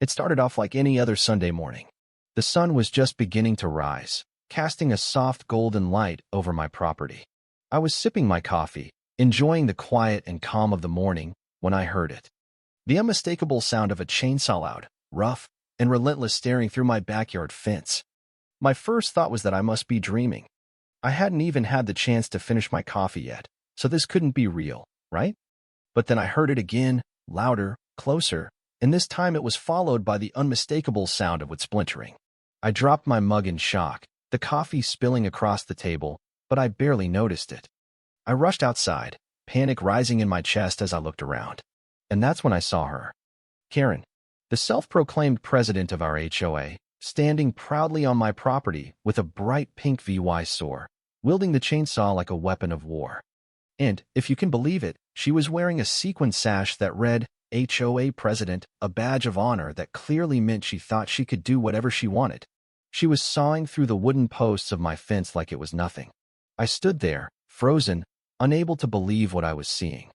It started off like any other Sunday morning. The sun was just beginning to rise, casting a soft golden light over my property. I was sipping my coffee, enjoying the quiet and calm of the morning, when I heard it. The unmistakable sound of a chainsaw loud, rough, and relentless staring through my backyard fence. My first thought was that I must be dreaming. I hadn't even had the chance to finish my coffee yet, so this couldn't be real, right? But then I heard it again, louder, closer, and this time it was followed by the unmistakable sound of wood splintering. I dropped my mug in shock, the coffee spilling across the table, but I barely noticed it. I rushed outside, panic rising in my chest as I looked around. And that's when I saw her. Karen, the self-proclaimed president of our HOA, standing proudly on my property with a bright pink VY sword, wielding the chainsaw like a weapon of war. And, if you can believe it, she was wearing a sequin sash that read, HOA President, a badge of honor that clearly meant she thought she could do whatever she wanted. She was sawing through the wooden posts of my fence like it was nothing. I stood there, frozen, unable to believe what I was seeing.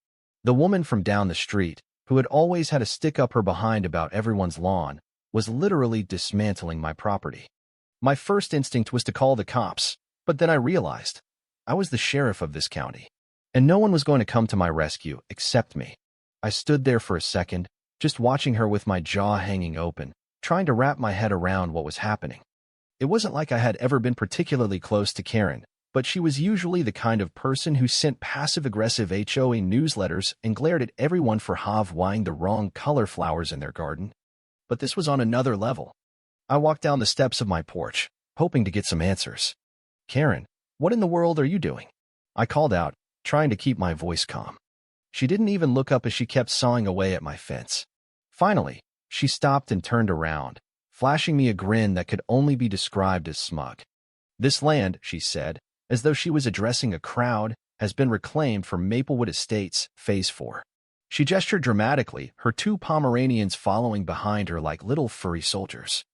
The woman from down the street, who had always had a stick up her behind about everyone's lawn, was literally dismantling my property. My first instinct was to call the cops, but then I realized I was the sheriff of this county, and no one was going to come to my rescue except me. I stood there for a second, just watching her with my jaw hanging open, trying to wrap my head around what was happening. It wasn't like I had ever been particularly close to Karen, but she was usually the kind of person who sent passive-aggressive HOA newsletters and glared at everyone for having the wrong color flowers in their garden. But this was on another level. I walked down the steps of my porch, hoping to get some answers. Karen, what in the world are you doing? I called out, trying to keep my voice calm. She didn't even look up as she kept sawing away at my fence. Finally, she stopped and turned around, flashing me a grin that could only be described as smug. This land, she said, as though she was addressing a crowd, has been reclaimed for Maplewood Estates, Phase 4. She gestured dramatically, her two Pomeranians following behind her like little furry soldiers.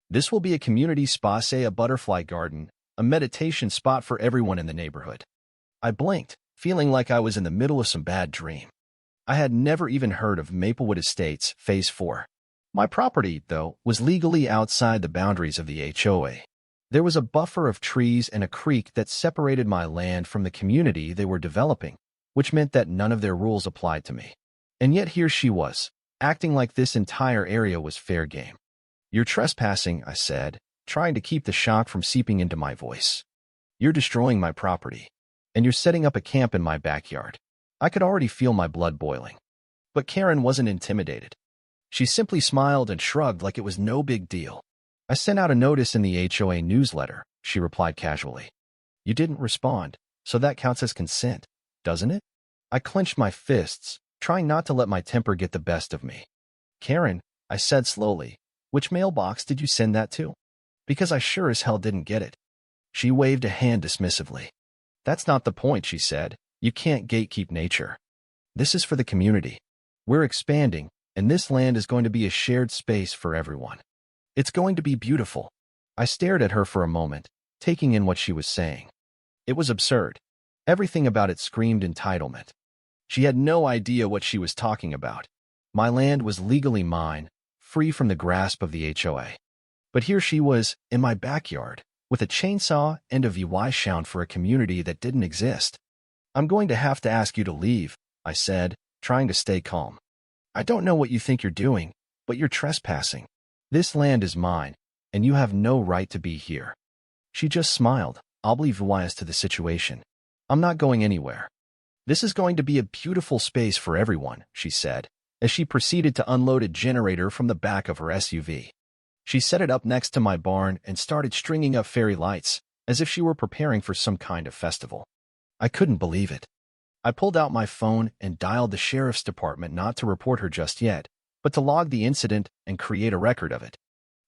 This will be a community spa, say a butterfly garden, a meditation spot for everyone in the neighborhood. I blinked, feeling like I was in the middle of some bad dream. I had never even heard of Maplewood Estates, Phase 4. My property, though, was legally outside the boundaries of the HOA. There was a buffer of trees and a creek that separated my land from the community they were developing, which meant that none of their rules applied to me. And yet here she was, acting like this entire area was fair game. You're trespassing, I said, trying to keep the shock from seeping into my voice. You're destroying my property, and you're setting up a camp in my backyard. I could already feel my blood boiling. But Karen wasn't intimidated. She simply smiled and shrugged like it was no big deal. I sent out a notice in the HOA newsletter, she replied casually. You didn't respond, so that counts as consent, doesn't it? I clenched my fists, trying not to let my temper get the best of me. Karen, I said slowly, which mailbox did you send that to? Because I sure as hell didn't get it. She waved a hand dismissively. That's not the point, she said. You can't gatekeep nature. This is for the community. We're expanding, and this land is going to be a shared space for everyone. It's going to be beautiful. I stared at her for a moment, taking in what she was saying. It was absurd. Everything about it screamed entitlement. She had no idea what she was talking about. My land was legally mine, free from the grasp of the HOA. But here she was, in my backyard, with a chainsaw and a VY sound for a community that didn't exist. I'm going to have to ask you to leave, I said, trying to stay calm. I don't know what you think you're doing, but you're trespassing. This land is mine, and you have no right to be here. She just smiled, oblivious to the situation. I'm not going anywhere. This is going to be a beautiful space for everyone, she said, as she proceeded to unload a generator from the back of her SUV. She set it up next to my barn and started stringing up fairy lights, as if she were preparing for some kind of festival. I couldn't believe it. I pulled out my phone and dialed the sheriff's department not to report her just yet, but to log the incident and create a record of it.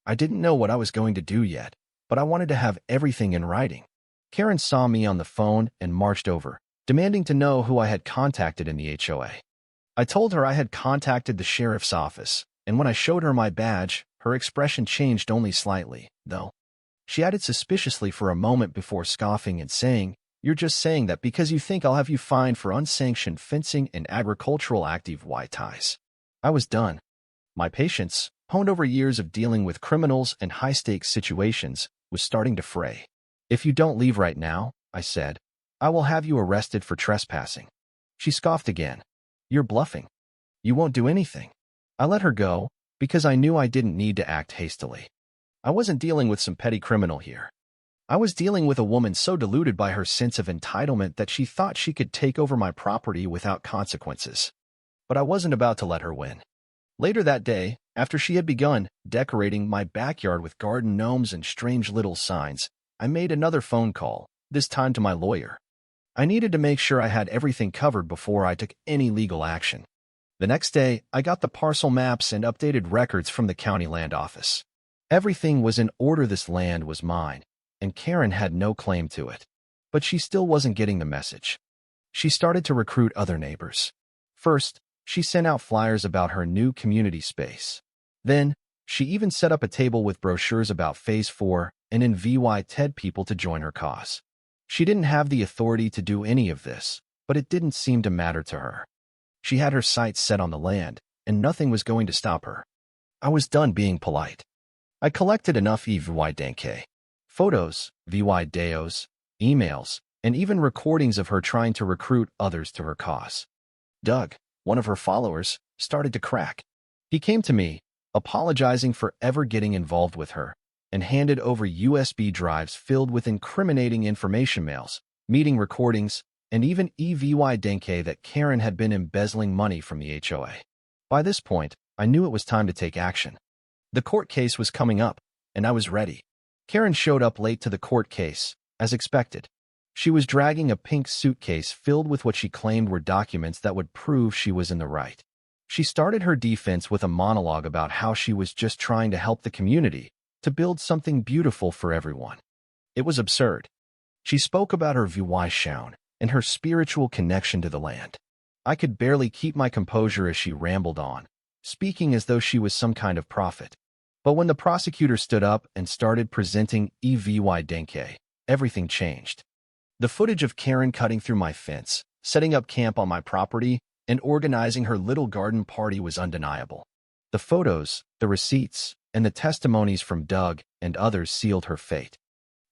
I didn't know what I was going to do yet, but I wanted to have everything in writing. Karen saw me on the phone and marched over, demanding to know who I had contacted in the HOA. I told her I had contacted the sheriff's office, and when I showed her my badge, her expression changed only slightly, though. She added suspiciously for a moment before scoffing and saying, You're just saying that because you think I'll have you fined for unsanctioned fencing and agricultural active white ties. I was done. My patience honed over years of dealing with criminals and high-stakes situations, was starting to fray. "If you don't leave right now," I said, "I will have you arrested for trespassing." She scoffed again. "You're bluffing. You won't do anything." I let her go because I knew I didn't need to act hastily. I wasn't dealing with some petty criminal here. I was dealing with a woman so deluded by her sense of entitlement that she thought she could take over my property without consequences. But I wasn't about to let her win. Later that day, after she had begun decorating my backyard with garden gnomes and strange little signs, I made another phone call, this time to my lawyer. I needed to make sure I had everything covered before I took any legal action. The next day, I got the parcel maps and updated records from the county land office. Everything was in order. This land was mine, and Karen had no claim to it. But she still wasn't getting the message. She started to recruit other neighbors. First, she sent out flyers about her new community space. Then, she even set up a table with brochures about Phase 4 and invited people to join her cause. She didn't have the authority to do any of this, but it didn't seem to matter to her. She had her sights set on the land, and nothing was going to stop her. I was done being polite. I collected enough evidence, photos, videos, emails, and even recordings of her trying to recruit others to her cause. Doug, one of her followers, started to crack. He came to me, apologizing for ever getting involved with her, and handed over USB drives filled with incriminating information, mails, meeting recordings, and even evidence that Karen had been embezzling money from the HOA. By this point, I knew it was time to take action. The court case was coming up, and I was ready. Karen showed up late to the court case, as expected. She was dragging a pink suitcase filled with what she claimed were documents that would prove she was in the right. She started her defense with a monologue about how she was just trying to help the community, to build something beautiful for everyone. It was absurd. She spoke about her vocation and her spiritual connection to the land. I could barely keep my composure as she rambled on, speaking as though she was some kind of prophet. But when the prosecutor stood up and started presenting evidence, everything changed. The footage of Karen cutting through my fence, setting up camp on my property, and organizing her little garden party was undeniable. The photos, the receipts, and the testimonies from Doug and others sealed her fate.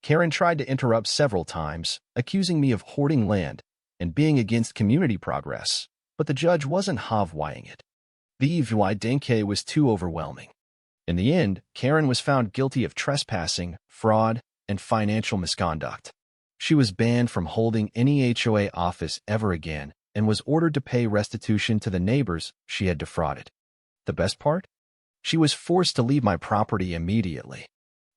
Karen tried to interrupt several times, accusing me of hoarding land and being against community progress, but the judge wasn't having it. The evidence was too overwhelming. In the end, Karen was found guilty of trespassing, fraud, and financial misconduct. She was banned from holding any HOA office ever again and was ordered to pay restitution to the neighbors she had defrauded. The best part? She was forced to leave my property immediately.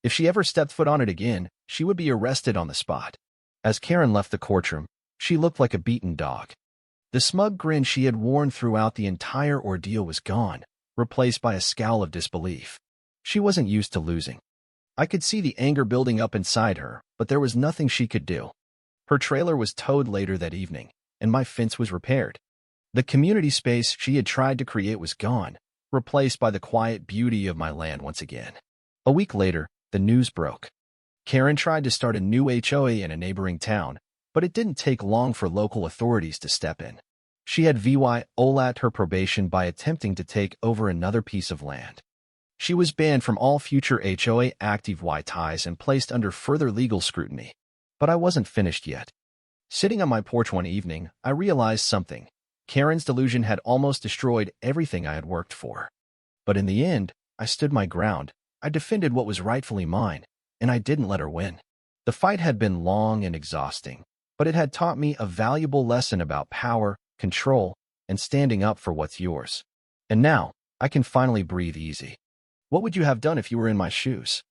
If she ever stepped foot on it again, she would be arrested on the spot. As Karen left the courtroom, she looked like a beaten dog. The smug grin she had worn throughout the entire ordeal was gone, replaced by a scowl of disbelief. She wasn't used to losing. I could see the anger building up inside her, but there was nothing she could do. Her trailer was towed later that evening, and my fence was repaired. The community space she had tried to create was gone, replaced by the quiet beauty of my land once again. A week later, the news broke. Karen tried to start a new HOA in a neighboring town, but it didn't take long for local authorities to step in. She had violated her probation by attempting to take over another piece of land. She was banned from all future HOA activities and placed under further legal scrutiny. But I wasn't finished yet. Sitting on my porch one evening, I realized something. Karen's delusion had almost destroyed everything I had worked for. But in the end, I stood my ground. I defended what was rightfully mine, and I didn't let her win. The fight had been long and exhausting, but it had taught me a valuable lesson about power, control, and standing up for what's yours. And now, I can finally breathe easy. What would you have done if you were in my shoes?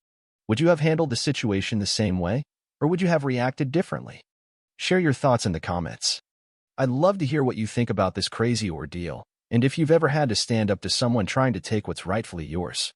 Would you have handled the situation the same way, or would you have reacted differently? Share your thoughts in the comments. I'd love to hear what you think about this crazy ordeal, and if you've ever had to stand up to someone trying to take what's rightfully yours.